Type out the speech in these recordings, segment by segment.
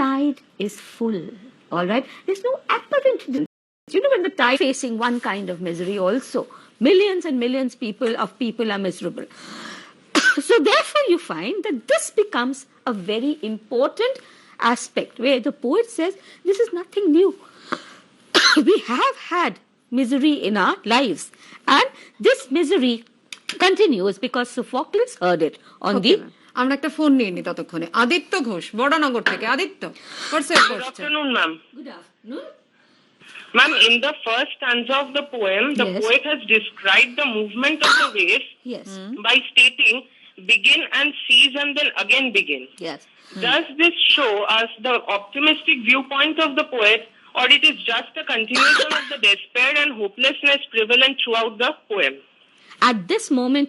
tide is full, all right? There's no apparent difference. You know, when the tide is facing one kind of misery also, millions and millions of people are miserable. So therefore you find that this becomes a very important aspect where the poet says this is nothing new. We have had misery in our lives, and this misery continues because Sophocles heard it on the... আমরা একটা phone নিয়ে নি ততক্ষণে। আদিত্য ঘোষ বড়নগর থেকে। Aditya, Good afternoon, ma'am. Good afternoon. Ma'am, in the first stanza of the poem, the poet has described the movement of the waves by stating begin and cease and then again begin. Yes. Does this show us the optimistic viewpoint of the poet, or it is just a continuation of the despair and hopelessness prevalent throughout the poem? At this moment,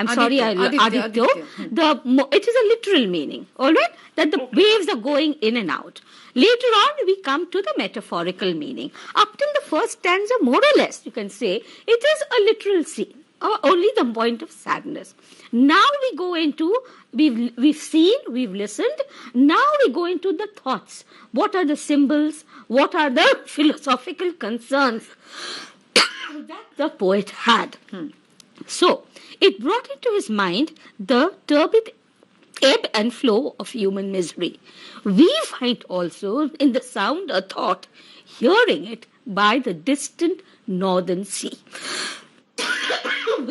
Aditya, it is a literal meaning, all right? That the waves are going in and out. Later on, we come to the metaphorical meaning. Up till the first stanza, more or less, you can say, it is a literal scene, only the point of sadness. Now we go into, we've seen, we've listened, now we go into the thoughts. What are the symbols? What are the philosophical concerns that the poet had? So, it brought into his mind the turbid ebb and flow of human misery. We find also in the sound a thought, hearing it by the distant northern sea.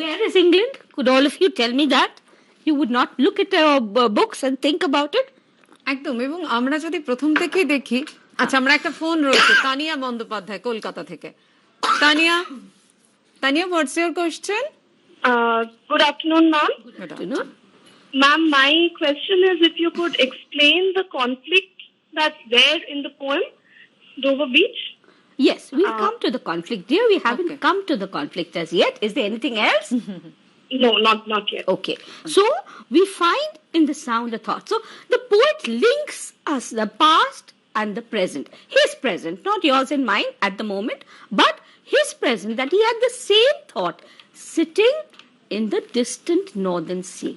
Where is England? Could all of you tell me that? You would not look at books and think about it? একদম। এবং আমরা যদি প্রথম থেকেই দেখি, আচ্ছা আমরা একটা ফোন রয়েছে তানিয়া বন্দ্যোপাধ্যায় কলকাতা থেকে। Tania, what's your question? Good afternoon, ma'am. Good afternoon. Ma'am, my question is if you could explain the conflict that's there in the poem, Dover Beach. Yes, we'll come to the conflict, dear. We haven't come to the conflict as yet. Is there anything else? No, not yet. Okay. So, we find in the sound a thought. So, the poet links us, the past and the present. His present, not yours and mine at the moment, but his present, that he had the same thought sitting in the distant northern sea.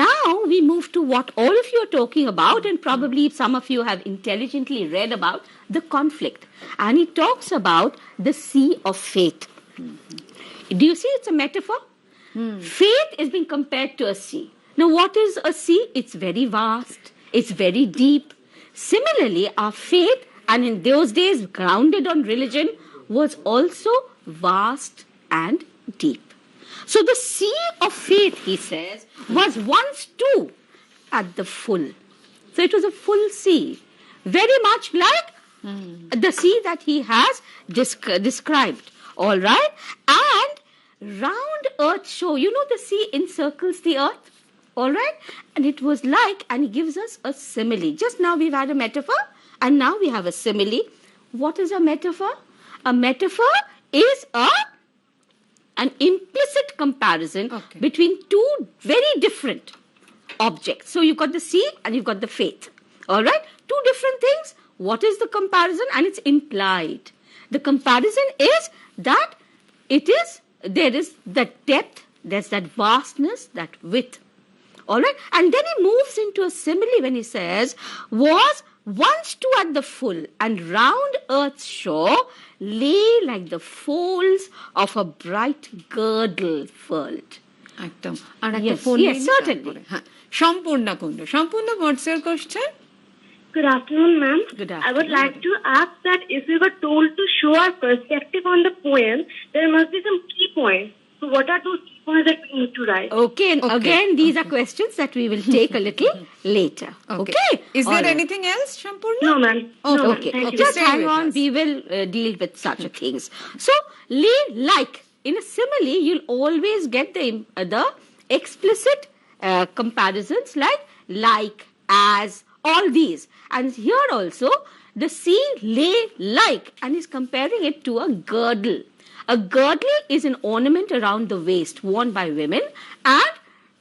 Now we move to what all of you are talking about, and probably some of you have intelligently read about the conflict. And he talks about the sea of fate. Do you see it's a metaphor? Fate is being compared to a sea. Now what is a sea? It's very vast. It's very deep. Similarly, our faith, and in those days grounded on religion, was also vast and deep. So the sea of faith, he says, was once too at the full. So it was a full sea, very much like the sea that he has described, all right? And round earth show, you know the sea encircles the earth, all right? And it was like, and he gives us a simile. Just now we've had a metaphor, and now we have a simile. What is a metaphor? A metaphor is an implicit comparison between two very different objects. So you've got the sea and you've got the faith. All right? Two different things. What is the comparison? And it's implied. The comparison is that there is that depth, there's that vastness, that width. All right? And then he moves into a simile when he says, was once too at the full, and round earth's shore lay like the folds of a bright girdle furled. একদম। আর একটা phone yes, certainly. হ্যাঁ, সম্পূর্ণা কুণ্ড। Sampurna, what's your question? Good afternoon, ma'am. Good afternoon. I would like to ask that if we were told to show our perspective on the poem, there must be some key points. So what are those key points that we need to write? Okay, and again, these are questions that we will take a little later. Okay? Is there anything else, Shampurna? No, ma'am. No, Okay. ma'am. Thank you. Just Stay hang with on. us. We will deal with such things. So, like in a simile, you'll always get the explicit comparisons like, as, all these. And here also, the sea lay like, and he's comparing it to a girdle. A girdle is an ornament around the waist worn by women, and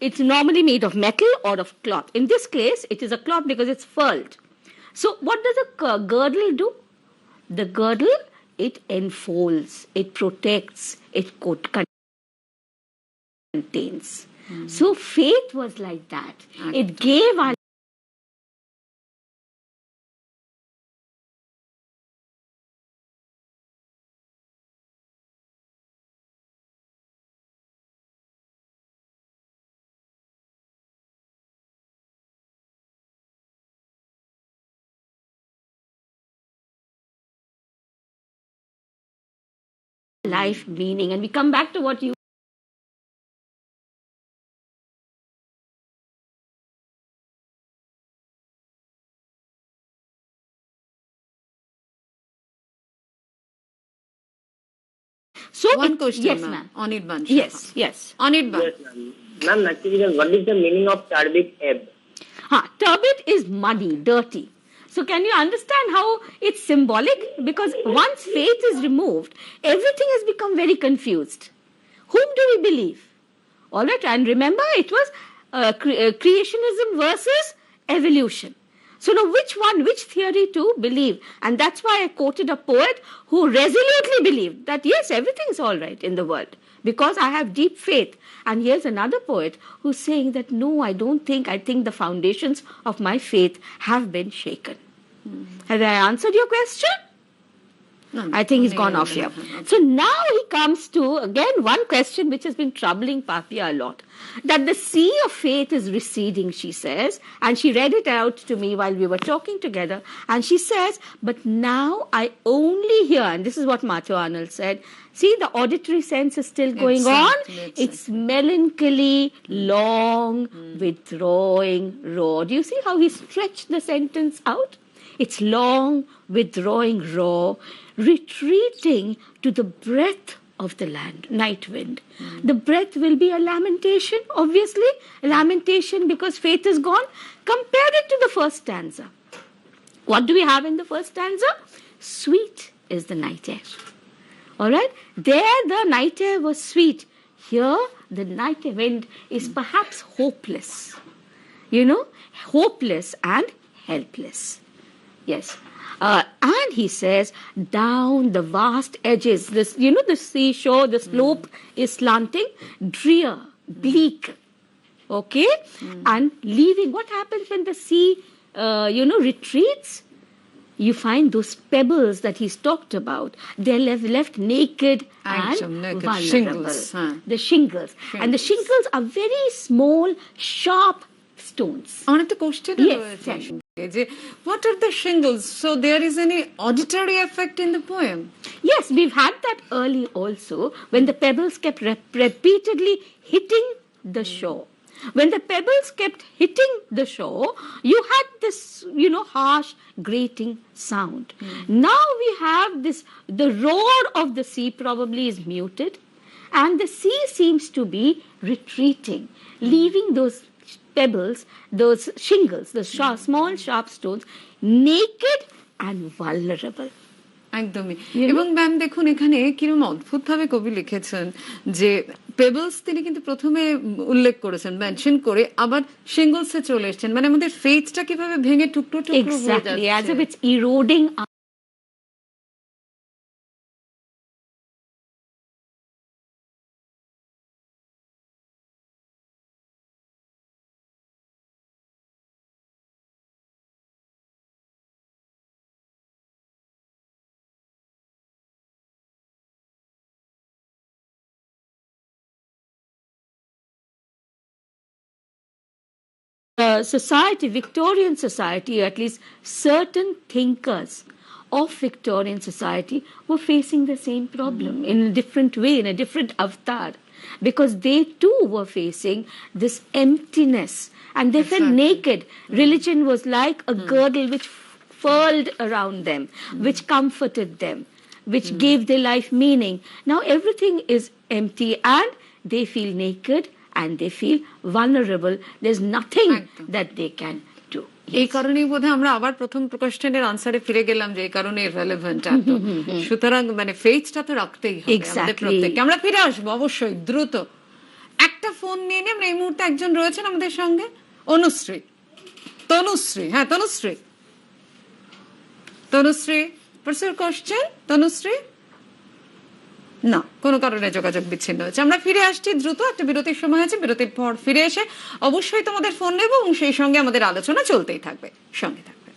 it's normally made of metal or of cloth. In this case, it is a cloth because it's furled. So what does a girdle do? The girdle, it enfolds, it protects, it contains. So faith was like that. It gave our life meaning. And we come back to what you so one question, yes, ma'am. ma'am. Anirban. Yes, yes. Anirban. Yes, ma'am. Ma'am, actually, what is the meaning of turbid ebb? Turbid is muddy, dirty. So can you understand how it's symbolic? Because once faith is removed, everything has become very confused. Whom do we believe? All right, and remember it was creationism versus evolution. So now which theory to believe? And that's why I quoted a poet who resolutely believed that yes, everything's all right in the world because I have deep faith. And here's another poet who's saying that no, I think the foundations of my faith have been shaken. Have I answered your question? No, I think he's gone off here. So now he comes to, again, one question which has been troubling Papia a lot. That the sea of faith is receding, she says. And she read it out to me while we were talking together. And she says, but now I only hear, and this is what Matthew Arnold said, see, the auditory sense is still going on. It's melancholy, long, withdrawing, raw. Do you see how he stretched the sentence out? It's long, withdrawing, raw, retreating to the breath of the land, night wind. The breath will be a lamentation, obviously. A lamentation because faith is gone. Compare it to the first stanza. What do we have in the first stanza? Sweet is the night air. All right? There the night air was sweet. Here the night wind is perhaps hopeless. Hopeless and helpless. Yes. And he says, down the vast edges, the seashore, the slope is slanting, drear, bleak. Okay? And leaving, what happens when the sea, retreats? You find those pebbles that he's talked about. They're left naked and vulnerable. Shingles. The shingles. And the shingles are very small, sharp stones. On the question, yes. What are the shingles? So there is any auditory effect in the poem? Yes, we've had that early also when the pebbles kept repeatedly hitting the shore. When the pebbles kept hitting the shore, you had this, harsh, grating sound. Now we have this, the roar of the sea probably is muted, and the sea seems to be retreating, leaving those pebbles, those shingles, the small sharp stones, naked and vulnerable. একদমই। এবং ma'am দেখুন এখানে কিরকম অদ্ভুত ভাবে কবি লিখেছেন যে পেবলস তিনি কিন্তু প্রথমে উল্লেখ করেছেন, মেনশন করে আবার শিঙ্গলসে চলে এসেছেন, মানে আমাদের ফেথটা কিভাবে ভেঙে টুকরো টুকরো হয়ে যাচ্ছে, as if it's eroding. Society, Victorian society, at least certain thinkers of Victorian society were facing the same problem in a different way, in a different avatar, because they too were facing this emptiness and they felt naked. Religion was like a girdle which furled around them, which comforted them, which gave their life meaning. Now everything is empty and they feel naked and they feel vulnerable. There's nothing that they can do. এই কারণেই বোধহয় আমরা আবার প্রথম কোশ্চেনের আনসারে ফিরে গেলাম যে এই কারণে রেলেভেন্ট এত। সুতরাং মানে ফেথটা তো রাখতেই হবে আমাদের প্রত্যেককে। আমরা ফিরে আসবো অবশ্যই দ্রুত। একটা ফোন নিয়ে নিই আমরা, এই মুহূর্তে একজন রয়েছেন আমাদের সঙ্গে, তনুশ্রী। হ্যাঁ Tanushree, what's your question? Tanushree? না, কোনো কারণে যোগাযোগ বিচ্ছিন্ন হয়েছে। আমরা ফিরে আসছি দ্রুত, একটা বিরতির সময় আছে, বিরতির পর ফিরে এসে অবশ্যই তোমাদের ফোন নেব এবং সেই সঙ্গে আমাদের আলোচনা চলতেই থাকবে, সঙ্গে থাকবে।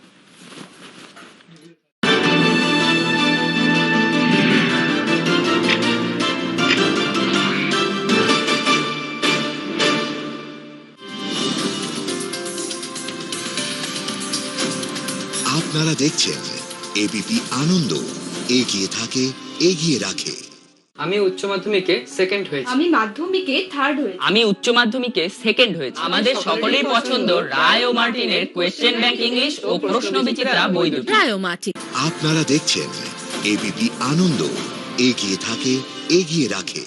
আপনারা দেখছেন এবিপি আনন্দ, এগিয়ে থাকে, এগিয়ে রাখে। আমি উচ্চ মাধ্যমিকে সেকেন্ড হয়েছি। আমি মাধ্যমিকে থার্ড হয়েছি। আমি উচ্চ মাধ্যমিকে সেকেন্ড হয়েছি। আমাদের সকলেই পছন্দ রায় ও মার্টিনের কোয়েশ্চেন ব্যাংক ইংলিশ ও প্রশ্ন বিচিত্রা বই দুটি। রায় ও মার্টিন। আপনারা দেখছেন এবিপি আনন্দ, এগিয়ে থাকে এগিয়ে রাখে।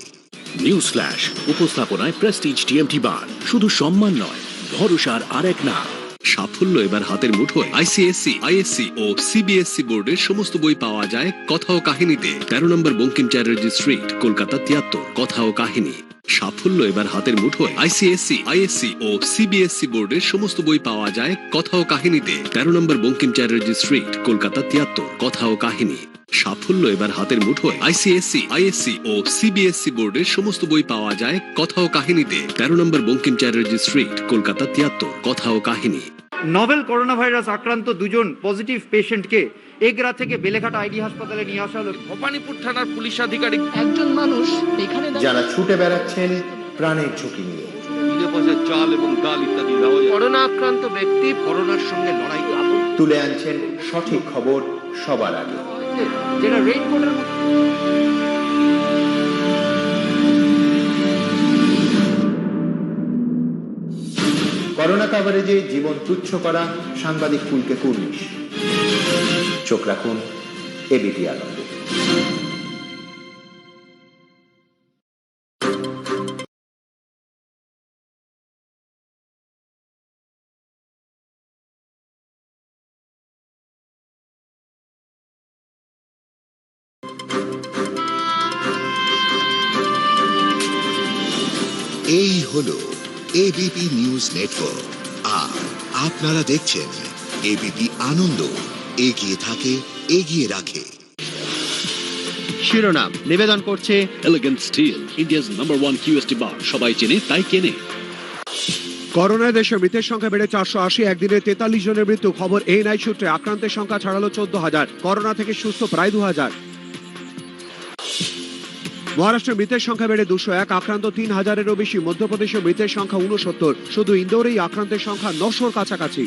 নিউজ ফ্ল্যাশ উপস্থাপনায় প্রেস্টিজ টিএমটি বার, শুধু সম্মান নয়, ভরসার আরেক নাম। সাফল্য এবার হাতের মুঠোয়। ICSE ISC ও CBSE বোর্ডের সমস্ত বই পাওয়া যায় কথা ও কাহিনীতে। 13 নম্বর বঙ্কিম চ্যাটার্জি স্ট্রিট, কলকাতা 73। কথা ও কাহিনী। সাফল্য এবার হাতের মুঠোয়। ICSE ISC ও CBSE বোর্ডের সমস্ত বই পাওয়া যায় কথা ও কাহিনীতে। 13 নম্বর বঙ্কিম চ্যাটার্জি স্ট্রিট, কলকাতা 73। কথা ও কাহিনী। সাফল্য এবার হাতের মুঠোয়। ICSE ISC ও CBSE বোর্ডের সমস্ত বই পাওয়া যায় কথা ও কাহিনীতে। 13 নম্বর বঙ্কিম চ্যাটার্জি স্ট্রিট, কলকাতা 73। কথা ও কাহিনী। নভেল করোনা ভাইরাস আক্রান্ত 2 জন পজিটিভ পেশেন্টকে এগরা থেকে বেলেঘাটা আইডি হাসপাতালে নিয়ে আসা হলো। ভবানীপুর থানার পুলিশ আধিকারিক একজন মানুষ এখানে যারা ছুটে বেড়াচ্ছেন প্রাণের ঝুঁকি নিয়ে। চাল এবং ডাল ইত্যাদি করোনা আক্রান্ত ব্যক্তি করোনার সঙ্গে লড়াই তুলে আনছেন সঠিক খবর সবার আগে। যেটা রেইনকোটের করোনা কভারেজে জীবন তুচ্ছ করা সাংবাদিক কুলকে কুর্নিশ। চোখ রাখুন এবিপি আনন্দে। এই হলো এবিপি নিউজ নেটওয়ার্ক, আর আপনারা দেখছেন এবিপি আনন্দ, এগিয়ে থাকে এগিয়ে রাখে। শিরোনাম নিবেদন করছে elegant steel, India's number 1 QST বার, সবাই চেনে তাই কেনে। করোনায় দেশে মৃতের সংখ্যা বেড়ে 480, একদিনে 43 জনের মৃত্যু। খবর ANI সূত্রে। আক্রান্তের সংখ্যা ছাড়ালো 14,000। করোনা থেকে সুস্থ প্রায় 2,000। মহারাষ্ট্রে মৃতের সংখ্যা বেড়ে 201, আক্রান্ত 3,000-এরও বেশি। মধ্যপ্রদেশে মৃতের সংখ্যা 69, শুধু ইন্দোরেই আক্রান্তের সংখ্যা 900-র কাছাকাছি।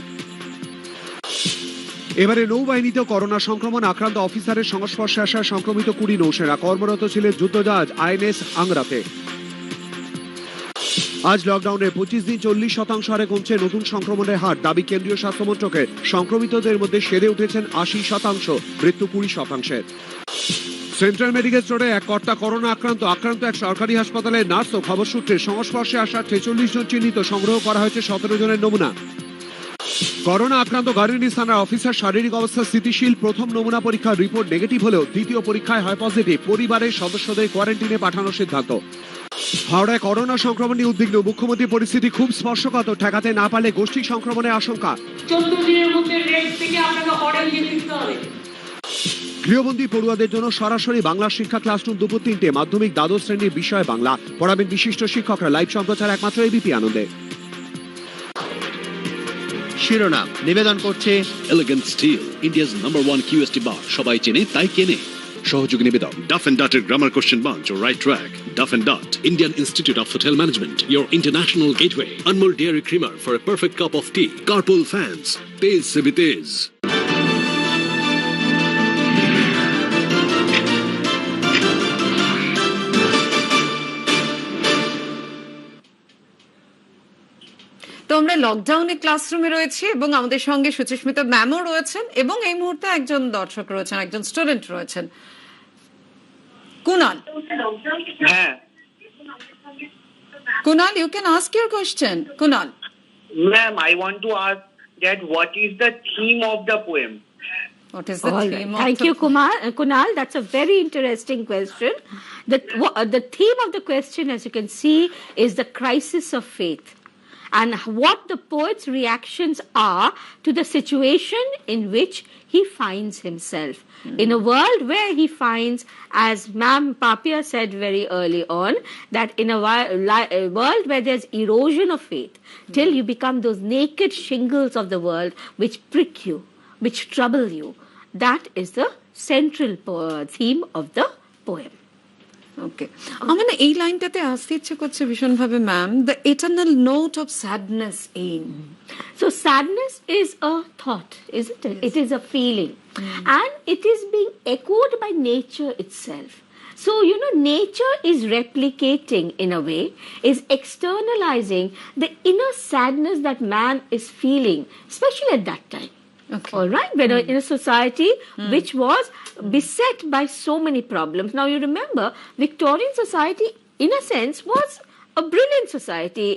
এবারে নৌবাহিনীতেও করোনা সংক্রমণ। আক্রান্ত অফিসারের সংস্পর্শে আসা সংক্রমিত 20 নৌসেনা কর্মরত ছিলেন যুদ্ধজাহাজ INS আংরাতে। আজ লকডাউনে 25 দিন 40% হারে কমছে নতুন সংক্রমণের হার। দাবি কেন্দ্রীয় স্বাস্থ্যমন্ত্রকের। সংক্রমিতদের মধ্যে সেরে উঠেছেন 80%, মৃত্যু 20%। সেন্ট্রাল মেডিকেল স্টোরে এক কর্তা করোনা আক্রান্ত এক সরকারি হাসপাতালের নার্স ও খবর সূত্রে সংস্পর্শে আসা 46 জন চিহ্নিত। সংগ্রহ করা হয়েছে 17 জনের নমুনা। করোনা আক্রান্ত গার্ডেনিস থানার অফিসার শারীরিক অবস্থা স্থিতিশীল। প্রথম নমুনা পরীক্ষার রিপোর্ট নেগেটিভ হলেও দ্বিতীয় পরীক্ষায় হয় পজিটিভ। পরিবারের সদস্যদের কোয়ারেন্টিনে পাঠানোর সিদ্ধান্ত। হাওড়ায় করোনা সংক্রমণ নিয়ে উদ্বিগ্ন মুখ্যমন্ত্রী। পরিস্থিতি খুব স্পর্শকাতর, ঠেকাতে না পারলে গোষ্ঠী সংক্রমণের আশঙ্কা। 14 দিনের মধ্যে রেড থেকে আপনাকে অর্ডার দিয়ে দিতে হবে। গৃহবন্দী পড়ুয়াদের জন্য সরাসরি বাংলা শিক্ষা ক্লাসরুম দুপুর 3টে। মাধ্যমিক দ্বাদশ শ্রেণীর বিষয় বাংলা। পড়াবেন বিশিষ্ট শিক্ষকরা। লাইভ সম্প্রচার একমাত্র এবিপি আনন্দে। শিরোনাম নিবেদন করছে elegant steel, India's number 1 QST বার, সবাই চেনে তাই কেনে। সহযোগী নিবেদক ডাফ এন্ড ডটের গ্রামার কোশ্চেন বাঞ্চ ও right track. Duff and Dot, Indian Institute of Hotel Management, your international gateway. Anmol Dairy Creamer for a perfect cup of tea. Carpool Fans, Tez se bhi tez. তো আমরা লকডাউনে ক্লাসরুমে রয়েছি এবং আমাদের সঙ্গে সুচিস্মিতা ম্যামও রয়েছেন এবং এই মুহূর্তে একজন দর্শক রয়েছেন, একজন স্টুডেন্ট রয়েছেন, কুনাল। হ্যাঁ Kunal, you can ask your question. Kunal. Ma'am, I want to ask that what is the theme of the poem? What is the theme? Thank you, Kunal. That's a very interesting question. The theme of the question, as you can see, is the crisis of faith, and what the poet's reactions are to the situation in which he finds himself. In a world where he finds, as Ma'am Papia said very early on, that in a world where there's erosion of faith, till you become those naked shingles of the world which prick you, which trouble you. That is the central theme of the poem. ওকে, আমার না এই লাইনটাতে আসতে ইচ্ছে করছে ভীষণ ভাবে ma'am, the eternal note of sadness in. So sadness is a thought, isn't it? Yes. It is a feeling, and it is being echoed by nature itself. So, nature is replicating in a way, is externalizing the inner sadness that man is feeling, especially at that time. Okay. All right, when in a society which was beset by so many problems. Now, you remember, Victorian society, in a sense, was a brilliant society.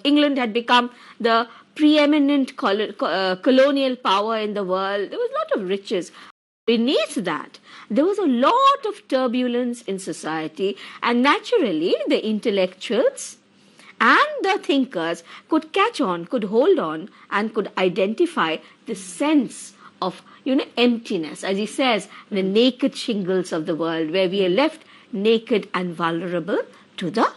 England had become the preeminent colonial power in the world. There was a lot of riches. Beneath that, there was a lot of turbulence in society, and naturally, the intellectuals and the thinkers could catch on, could hold on, and could identify the sense of, emptiness. As he says, the naked shingles of the world, where we are left naked and vulnerable to the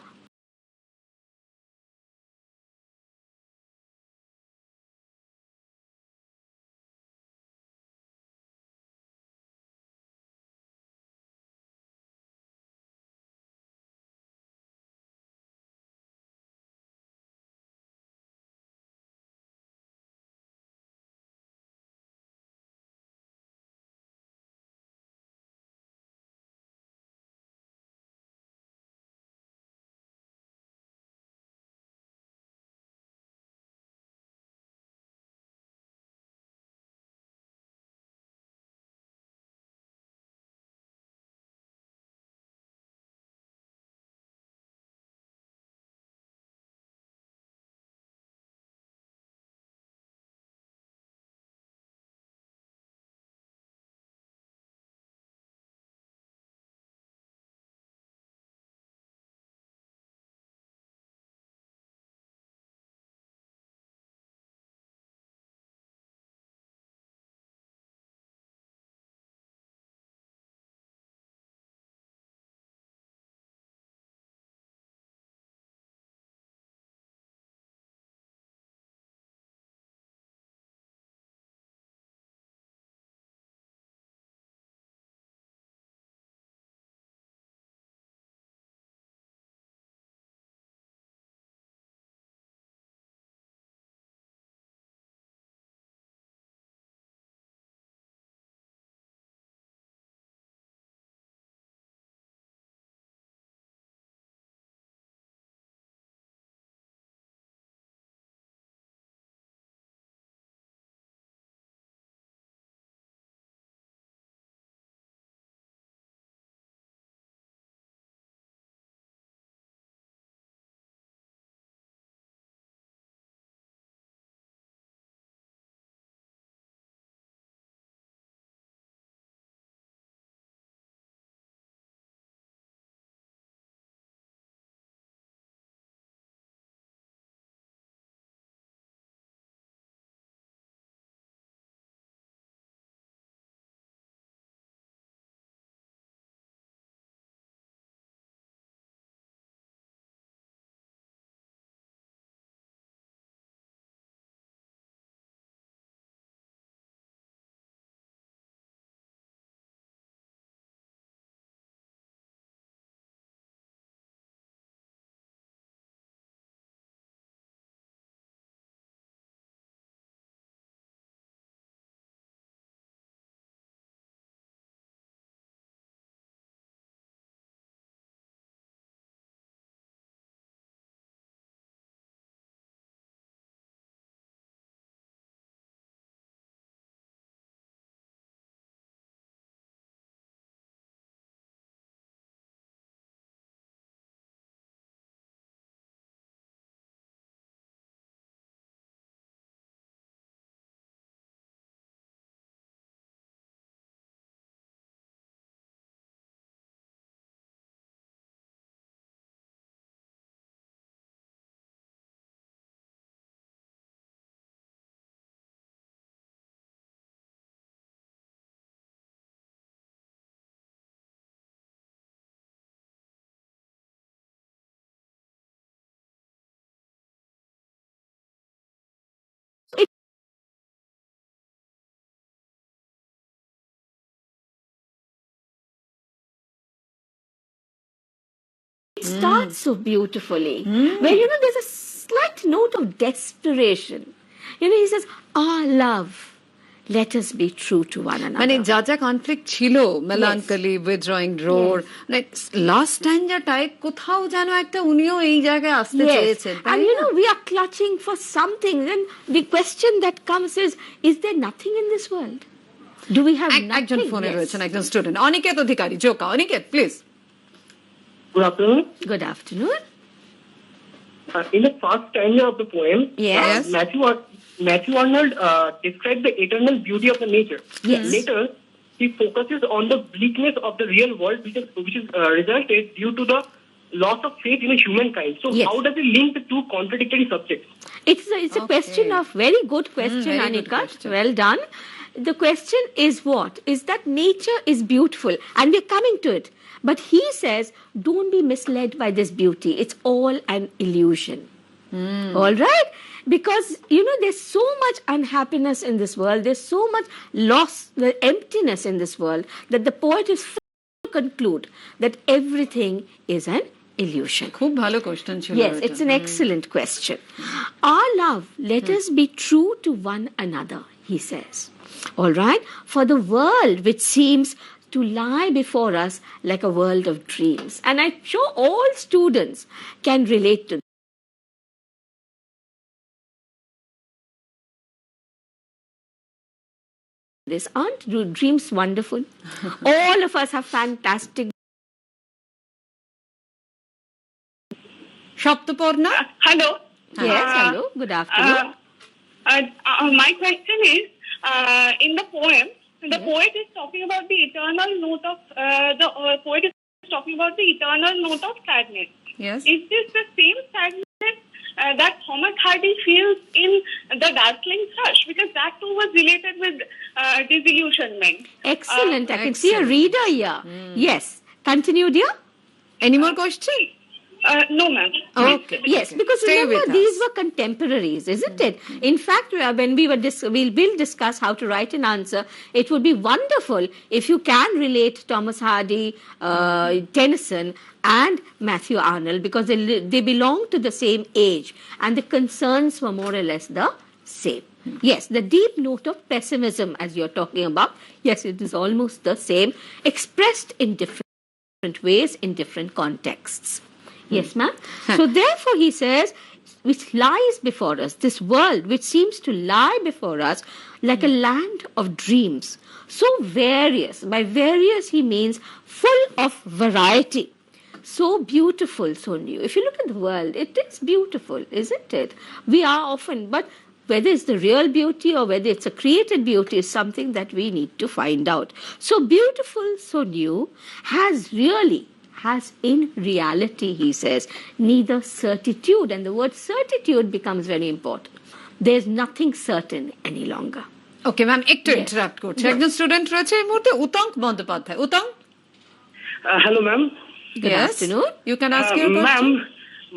it starts so beautifully, where, there's a slight note of desperation. He says, love, let us be true to one another. মানে যা যা conflict ছিল, melancholy, withdrawing ডোর, last স্ট্যান্ডাটায় কোথাও যেন একটা উনিও এই জায়গায় আসতে চেয়েছেন। And you know, we are clutching for something. Then the question that comes is there nothing in this world? Do we have nothing? একজন ফোনে রয়েছেন, একজন student, Aniket Adhikari, Joka. Aniket, please. Good afternoon. Good afternoon. In the first stanza of the poem, yes. Matthew Arnold described the eternal beauty of the nature. Yes. Later, he focuses on the bleakness of the real world, which is resulted due to the loss of faith in humankind. So, how does he link the two contradictory subjects? It's a question of very good question, Anika. Well done. The question is what? Is that nature is beautiful, and we're coming to it. But he says, don't be misled by this beauty. It's all an illusion. All right? Because, you know, there's so much unhappiness in this world. There's so much loss, the emptiness in this world, that the poet is to conclude that everything is an illusion. খুব ভালো question ছিল। Yes, it's an excellent question. Our love, let us be true to one another, he says. All right? For the world which seems to lie before us like a world of dreams. And I'm sure all students can relate to this. Aren't dreams wonderful? All of us have fantastic. Shaptaporna? Hello. Yes, hello. Good afternoon. My question is, in the poem, the poet is talking about the eternal note of sadness. Yes. Is this the same sadness that Thomas Hardy feels in The Dazzling Thrush? Because that too was related with disillusionment. Excellent. I can see a reader here. Yes. Continue, dear. Any more questions? No, ma'am. Okay. Yes, because remember, these were contemporaries, isn't it? In fact, when we were we'll discuss how to write an answer. It would be wonderful if you can relate Thomas Hardy, Tennyson, and Matthew Arnold, because they belong to the same age, and the concerns were more or less the same. Yes, the deep note of pessimism, as you're talking about, yes, it is almost the same, expressed in different ways, in different contexts. Yes, ma'am. So therefore, he says, which lies before us, this world which seems to lie before us like a land of dreams, so various. By various, he means full of variety. So beautiful, so new. If you look at the world, it is beautiful, isn't it? We are often, but whether it's the real beauty or whether it's a created beauty is something that we need to find out. So beautiful, so new, has in reality, he says, neither certitude, and the word certitude becomes very important. There's nothing certain any longer. Okay, ma'am, একটু interrupt করছি। একজন student রয়েছে এই মুহূর্তে, Utanka Bandyopadhyay. Utanka? Hello, ma'am. Good afternoon. You can ask your question. Ma'am,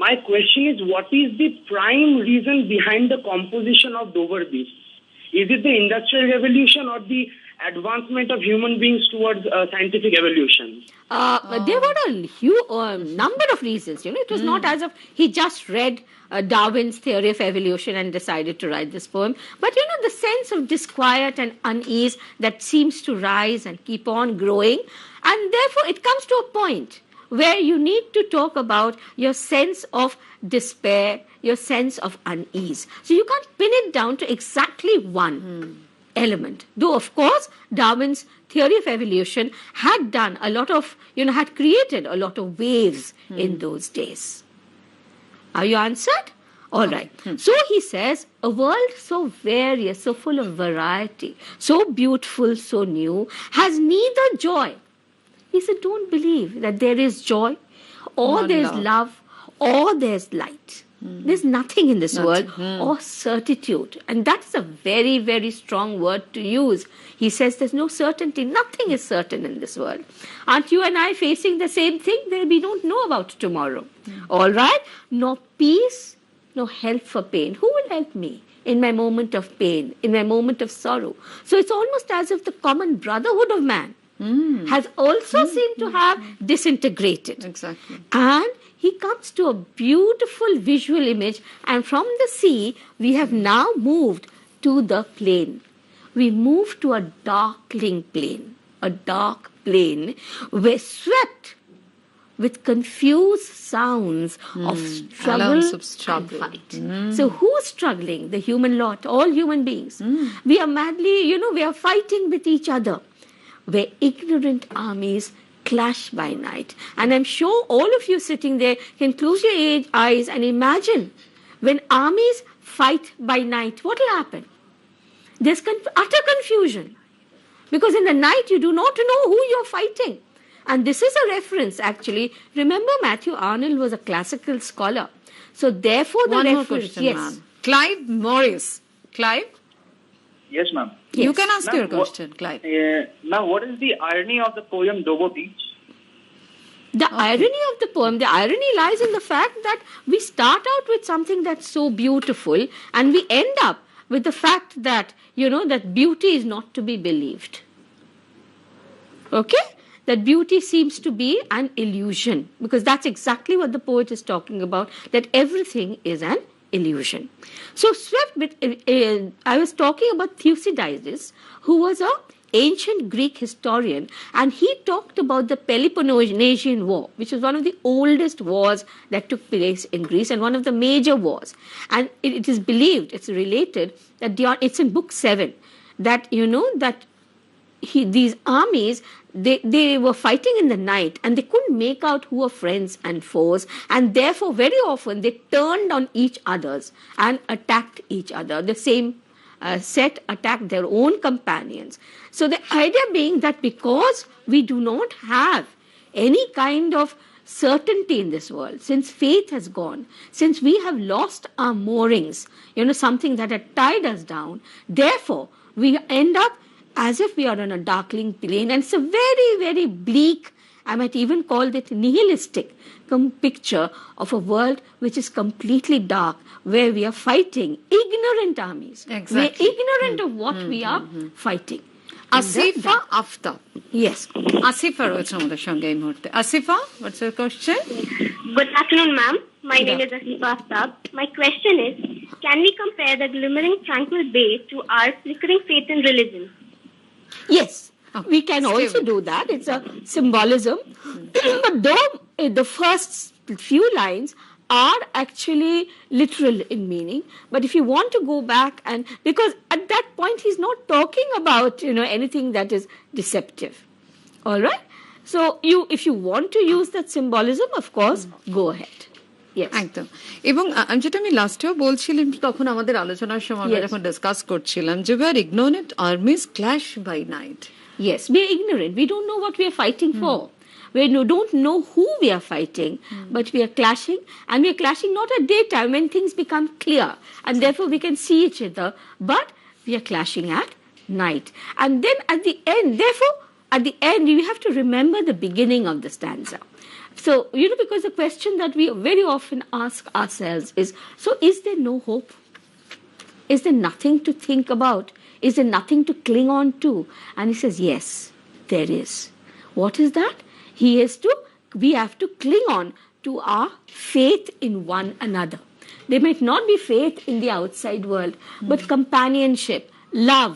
my question is, what is the prime reason behind the composition of Dover Beach? Is it the Industrial Revolution or the advancement of human beings towards scientific evolution? There were a number of reasons. You know, it was not as if he just read Darwin's theory of evolution and decided to write this poem. But, you know, the sense of disquiet and unease that seems to rise and keep on growing. And therefore, it comes to a point where you need to talk about your sense of despair, your sense of unease. So you can't pin it down to exactly one element. Though, of course, Darwin's theory of evolution had done a lot of, had created a lot of waves in those days. Are you answered? All right. So he says, a world so various, so full of variety, so beautiful, so new, has neither joy. He said, don't believe that there is joy, or there's love, or there's light. There's nothing in this world, or certitude. And that's a very, very strong word to use. He says there's no certainty. Nothing is certain in this world. Aren't you and I facing the same thing? That we don't know about tomorrow. All right? No peace, no help for pain. Who will help me in my moment of pain, in my moment of sorrow? So it's almost as if the common brotherhood of man has also seemed to have disintegrated. Exactly. And he comes to a beautiful visual image, and from the sea we have now moved to the plain. we move to a darkling plane, where swept with confused sounds of struggle and fight. So who's struggling? The human lot, all human beings. We are madly, we are fighting with each other, where ignorant armies clash by night. And I'm sure all of you sitting there can close your eyes and imagine when armies fight by night, what will happen? There's utter confusion. Because in the night you do not know who you're fighting. And this is a reference, actually. Remember, Matthew Arnold was a classical scholar. So therefore the One reference... more question, yes. ma'am. Clive Morris. Clive? Yes, ma'am. You can ask your question, Clive. Now, what is the irony of the poem Dover Beach? The irony of the poem, the irony lies in the fact that we start out with something that's so beautiful and we end up with the fact that, that beauty is not to be believed. Okay? That beauty seems to be an illusion, because that's exactly what the poet is talking about, that everything is an illusion. So I was talking about Thucydides, who was an ancient Greek historian, and he talked about the Peloponnesian War, which was one of the oldest wars that took place in Greece and one of the major wars. And it is believed, it's related, that it's in book 7, that, these armies, they were fighting in the night and they couldn't make out who were friends and foes, and therefore very often they turned on each others and attacked each other. The same set attacked their own companions. So the idea being that because we do not have any kind of certainty in this world, since faith has gone, since we have lost our moorings, something that had tied us down, therefore we end up as if we are on a darkling plane, and it's a very, very bleak, I might even call it nihilistic picture of a world which is completely dark, where we are fighting ignorant armies. Exactly. We're ignorant of what we are fighting. Asifa Aftab. Yes. Asifa রয়েছে আমাদের সঙ্গে এই মুহূর্তে. Asifa, what's your question? Good afternoon, ma'am. My name is Asifa Aftab. My question is, can we compare the glimmering tranquil bay to our flickering faith in religion? Yes, we can also do that. It's a symbolism. But though the first few lines are actually literal in meaning, but if you want to go back, and because at that point he's not talking about anything that is deceptive. All right? So if you want to use that symbolism, of course, go ahead. Yes. একদম। এবং যেটা আমি লাস্টেও বলছিলাম তখন আমাদের আলোচনার সময় আমরা যখন ডিসকাস করছিলাম যে we are ignorant armies clash by night. Yes, we are ignorant. We don't know what we are fighting for. We don't know who we are fighting, but we are clashing, and we are clashing not at daytime when things become clear, and therefore we can see each other, but we are clashing at night. And then at the end, you have to remember the beginning of the stanza. So, because the question that we very often ask ourselves is, so is there no hope? Is there nothing to think about? Is there nothing to cling on to? And he says, yes, there is. What is that? We have to cling on to our faith in one another. There might not be faith in the outside world, but companionship, love,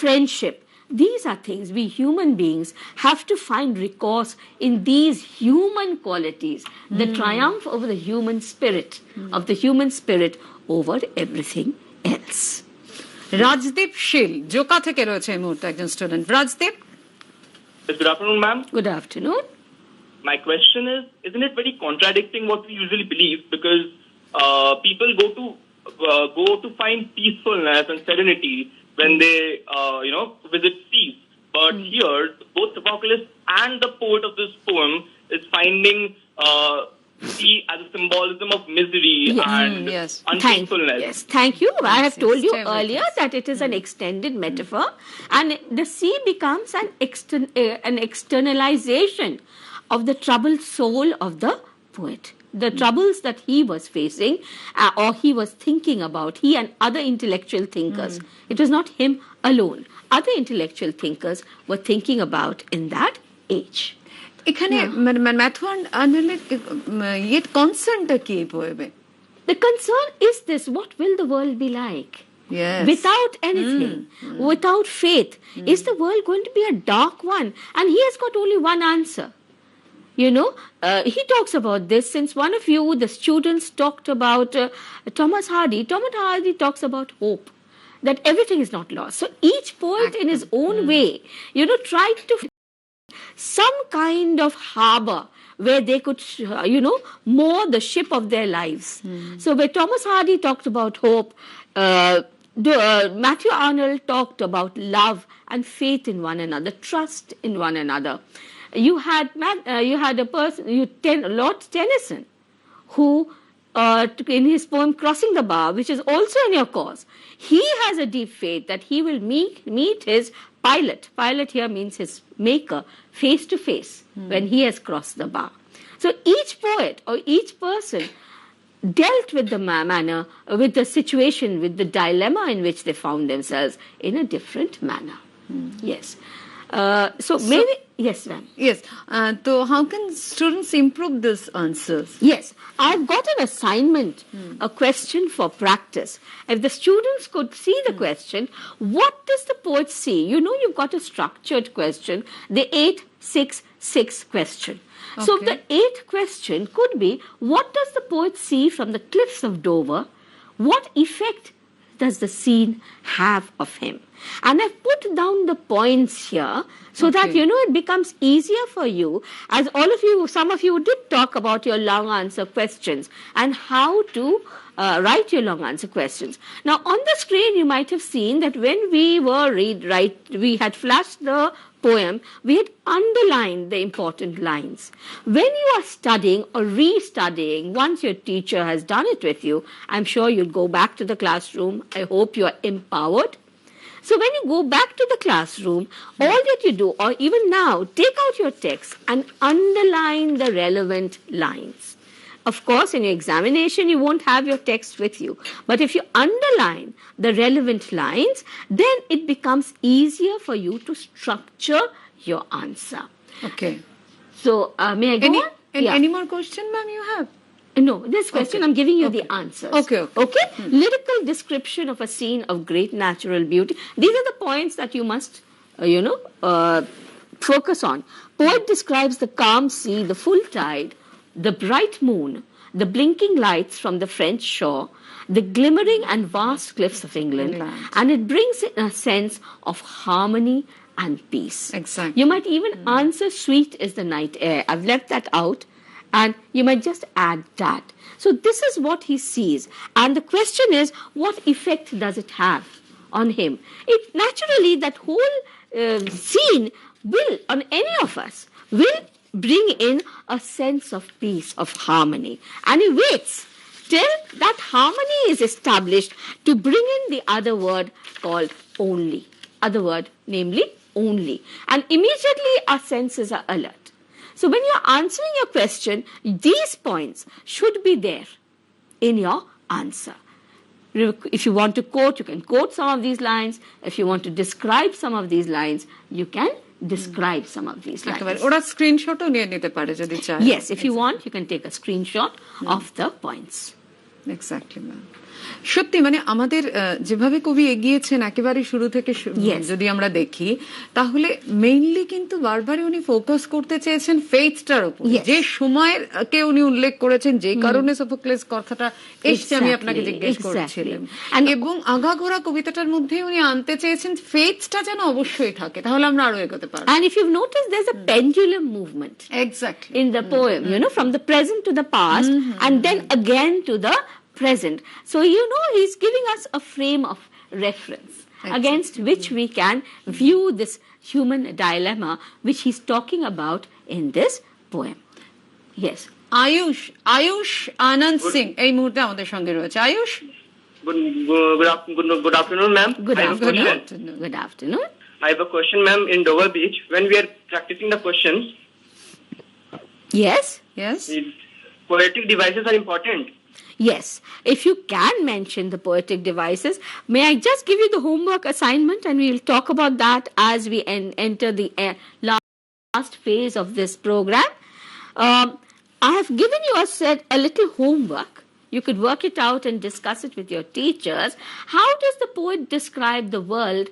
friendship. These are things we human beings have to find recourse in these human qualities, the triumph over the human spirit, of the human spirit over everything else. Rajdeep শীল জোকা থেকে রয়েছে এই মুহূর্তে একজন student. Rajdeep, good afternoon, ma'am. Good afternoon. My question is, isn't it very contradicting what we usually believe? Because people go to find peacefulness and serenity when they, visit peace. But here, both Sophocles and the poet of this poem is finding sea as a symbolism of misery and unfaithfulness. Yes, thank you. I have told you earlier that it is an extended metaphor, and the sea becomes an externalization of the troubled soul of the poet. The troubles that he was facing or he was thinking about, he and other intellectual thinkers. It was not him alone. Other intellectual thinkers were thinking about in that age. এখানে Matthew আর্নল্ডের কনসার্নটা কি এই পোয়েমে? The concern is this: what will the world be like? Yes. Without anything, without faith, is the world going to be a dark one? And he has got only one answer. You know, he talks about this. Since one of you, the students, talked about Thomas Hardy. Thomas Hardy talks about hope, that everything is not lost. So each poet in his own way, you know, tried to some kind of harbor where they could, moor the ship of their lives. So where Thomas Hardy talked about hope, Matthew Arnold talked about love and faith in one another, trust in one another. You had a person, Lord Tennyson, who in his poem Crossing the Bar, which is also in your course, he has a deep faith that he will meet his pilot. Pilot here means his maker, face to face when he has crossed the bar. So each poet or each person dealt with the manner, with the situation, with the dilemma in which they found themselves in a different manner. Yes. So maybe, yes, ma'am. Yes. So how can students improve these answers? Yes. I've got an assignment, a question for practice. If the students could see the question, what does the poet see? You know, you've got a structured question, the 8-6-6 question. Okay. So the 8th question could be, what does the poet see from the cliffs of Dover? What effect does the scene have of him? And I've put down the points here so that, you know, it becomes easier for you, as all of you, some of you did talk about your long answer questions and how to write your long answer questions. Now, on the screen, you might have seen that when we were we had flashed the poem, we had underlined the important lines. When you are studying or restudying, once your teacher has done it with you, I'm sure you'll go back to the classroom. I hope you are empowered. So when you go back to the classroom, all that you do, or even now, take out your text and underline the relevant lines. Of course, in your examination, you won't have your text with you. But if you underline the relevant lines, then it becomes easier for you to structure your answer. Okay. So, may I go on? Any more question, ma'am, you have? No, this question, I'm giving you the answers. Okay. Lyrical description of a scene of great natural beauty. These are the points that you must, focus on. Poet describes the calm sea, the full tide, the bright moon, the blinking lights from the French shore, the glimmering and vast cliffs of England. And it brings in a sense of harmony and peace. Exactly. You might even answer, sweet is the night air. I've left that out. And you might just add that. So this is what he sees. And the question is, what effect does it have on him? It naturally, that whole scene will, on any of us, will bring in a sense of peace, of harmony. And he waits till that harmony is established to bring in the other word called only. Other word, namely only. And immediately our senses are alert. So when you're answering your question, these points should be there in your answer. If you want to quote, you can quote some of these lines. If you want to describe some of these lines, you can describe some of these lines. Yes, if you want, you can take a screenshot of the points. Exactly, ma'am. সত্যি মানে আমাদের যেভাবে কবি এগিয়েছেন একেবারে শুরু থেকে যদি আমরা দেখি, তাহলে মেইনলি কিন্তু বারবার উনি ফোকাস করতে চেয়েছেন ফেথটার উপর, যে সময়ের কে উনি উল্লেখ করেছেন, যে কারণে সোফোক্লেস কথাটা এসছে আমি আপনাকে জিজ্ঞেস করছিলাম, এবং আগাগোড়া কবিতাটার মধ্যে উনি আনতে চেয়েছেন ফেথটা যেন অবশ্যই থাকে, তাহলে আমরা আরো এগোতে পারবো। And if you've noticed, there's a pendulum movement in the poem, from the present to the past and then again to the present. So, he's giving us a frame of reference against which we can view this human dilemma which he's talking about in this poem. Yes. Ayush Anand Singh এই মুহূর্তে আমাদের সঙ্গে রয়েছে। Ayush, good afternoon, ma'am. Good afternoon. I have a question, ma'am. In Dover Beach, when we are practicing the questions, yes, poetic devices are important. Yes, if you can mention the poetic devices, may I just give you the homework assignment and we'll talk about that as we enter the last phase of this program. I have given you a little homework you could work it out and discuss it with your teachers. How does the poet describe the world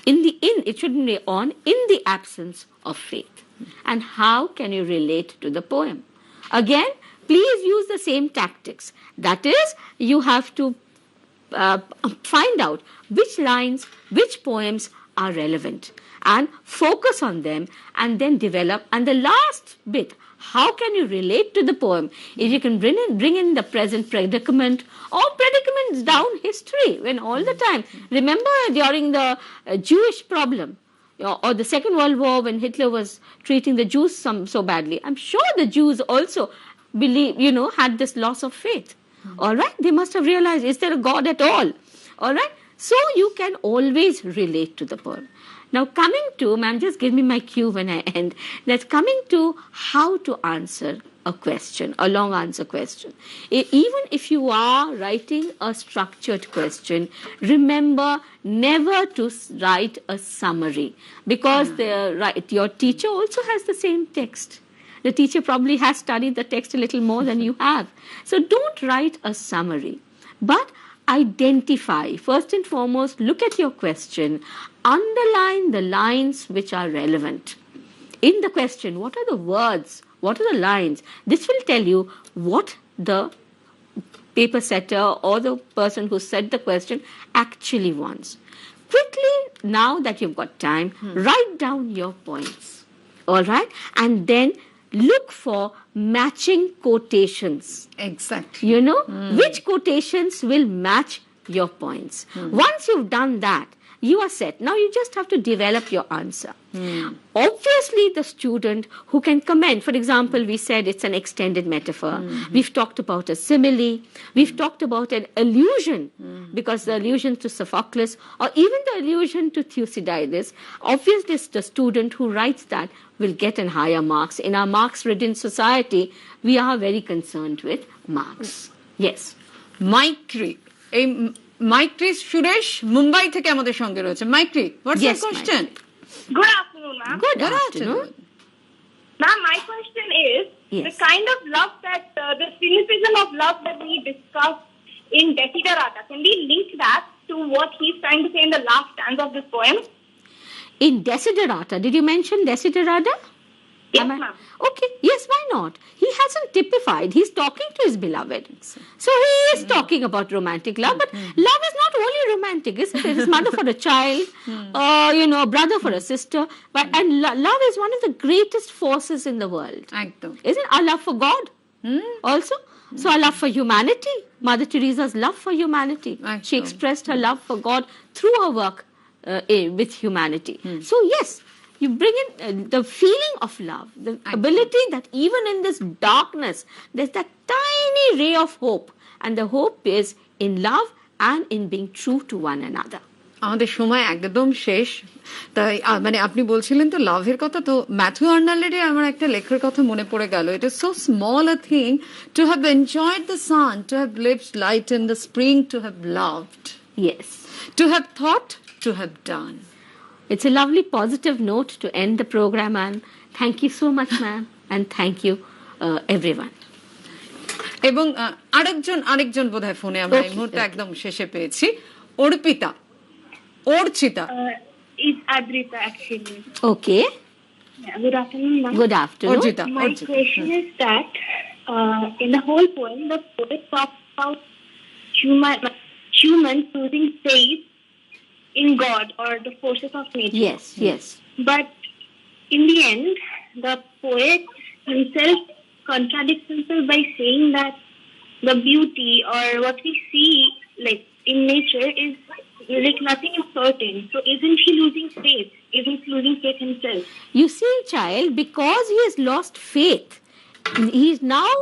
it shouldn't be on, in the absence of faith? And how can you relate to the poem? Again, please use the same tactics. That is, you have to find out which lines, which poems are relevant, and focus on them, and then develop. And the last bit, how can you relate to the poem? If you can bring in the present predicament or predicaments down history, when all the time, remember during the Jewish problem, or the Second World War, when Hitler was treating the Jews so badly, I'm sure the Jews also had this loss of faith. All right, they must have realized, is there a God at all? All right, so you can always relate to the poem. Now coming to, ma'am, just give me my cue when I end. That's coming to how to answer a question, a long answer question. Even if you are writing a structured question, remember never to write a summary, because your teacher also has the same text. The teacher probably has studied the text a little more than you have. So don't write a summary, but identify. First and foremost, look at your question, underline the lines which are relevant. In the question, what are the words? What are the lines? This will tell you what the paper setter or the person who set the question actually wants. Quickly, now that you've got time, write down your points. All right? And then look for matching quotations. Exactly. Which quotations will match your points. Once you've done that, you are set. Now you just have to develop your answer. Obviously, the student who can comment, for example, we said it's an extended metaphor. We've talked about a simile. We've talked about an allusion, because the allusion to Sophocles or even the allusion to Thucydides, obviously the student who writes that will get in higher marks. In our marks-ridden society, we are very concerned with marks. Yes. Maitri Suresh, Mumbai থেকে আমাদের সঙ্গে রয়েছে। Maitri, what's your question? Good afternoon, ma'am. Good afternoon. Ma'am, my question is, the kind of love that, the cynicism of love that we discussed in Desiderata, can we link that to what he's trying to say in the last stanza of this poem? In Desiderata, did you mention Desiderata? Yes, ma'am. Okay, yes, why not? He hasn't typified. He's talking to his beloved. So he is talking about romantic love, but love is not only romantic, isn't it? It's mother for a child, brother for a sister. And love is one of the greatest forces in the world. Isn't it? Our love for God also? So our love for humanity, Mother Teresa's love for humanity. She expressed her love for God through her work with humanity. So yes, you bring in the feeling of love, the ability that even in this darkness, there's that tiny ray of hope. And the hope is in love and in being true to one another. আমাদের সময় একদম শেষ, তাই আপনি বলছিলেন তো লাভের কথা, তো ম্যাথিউ আর্নল্ডের আমার একটা লেখার কথা মনে পড়ে গেল। It is so small a thing to have enjoyed the sun, to have lived light in the spring, to have loved, to have thought, to have done. It's a lovely positive note to end the program, and thank you so much, ma'am, and thank you everyone. এবং আরেকজন বোধহয় ফোনে আমরা এই মুহূর্তে একদম শেষে পেয়েছি, Arpita. It's Adrita actually. Okay. Yeah, good afternoon, ma'am. Good afternoon. My question is that in the whole poem, the poet talks about human losing faith in God or the forces of nature. Yes. But in the end, the poet himself contradicts himself by saying that the beauty or what we see like in nature is like nothing is certain. So isn't he losing faith? Isn't he losing faith himself? You see, child, because he has lost faith, he is now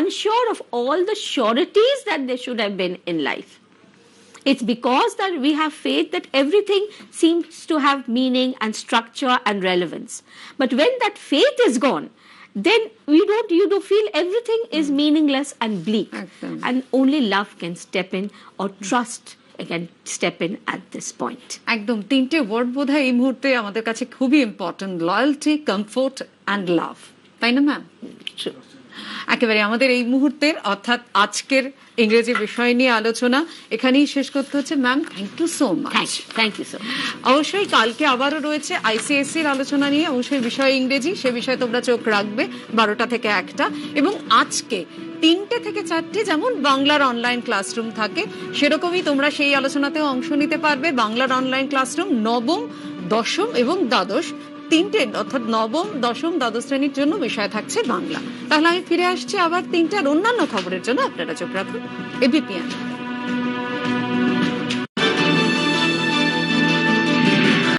unsure of all the sureties that there should have been in life. It's because that we have faith that everything seems to have meaning and structure and relevance. But when that faith is gone, then you do feel everything is meaningless and bleak. And only love can step in, or trust can step in at this point. একদম তিনটে word বোধহয় এই মুহূর্তে আমাদের কাছে খুবই important, loyalty, comfort and love, তাই না ম্যাম? একেবারে আমাদের এই মুহূর্তের অর্থাৎ আজকের ইংরেজি বিষয় নিয়ে আলোচনা এখানেই শেষ করতে হচ্ছে। Ma'am, thank you so much. Thank you so much. অবশ্যই কালকে আবারও রয়েছে আইসিএসসির আলোচনা নিয়ে, অবশ্যই বিষয় ইংরেজি, সে বিষয়ে তোমরা চোখ রাখবে 12টা থেকে 1টা। এবং আজকে 3টে থেকে 4টে যেমন বাংলার অনলাইন ক্লাসরুম থাকে, সেরকমই তোমরা সেই আলোচনাতেও অংশ নিতে পারবে। বাংলার অনলাইন ক্লাসরুম নবম, দশম এবং দ্বাদশ, 3টে অর্থাৎ নবম, দশম, দ্বাদশ শ্রেণীর জন্য বিষয় থাকছে বাংলা। তাহলে আমি ফিরে আসছি আবার 3টার অন্যান্য খবরের জন্য। আপনারা চোখ রাখুন এবিপি আনন্দ।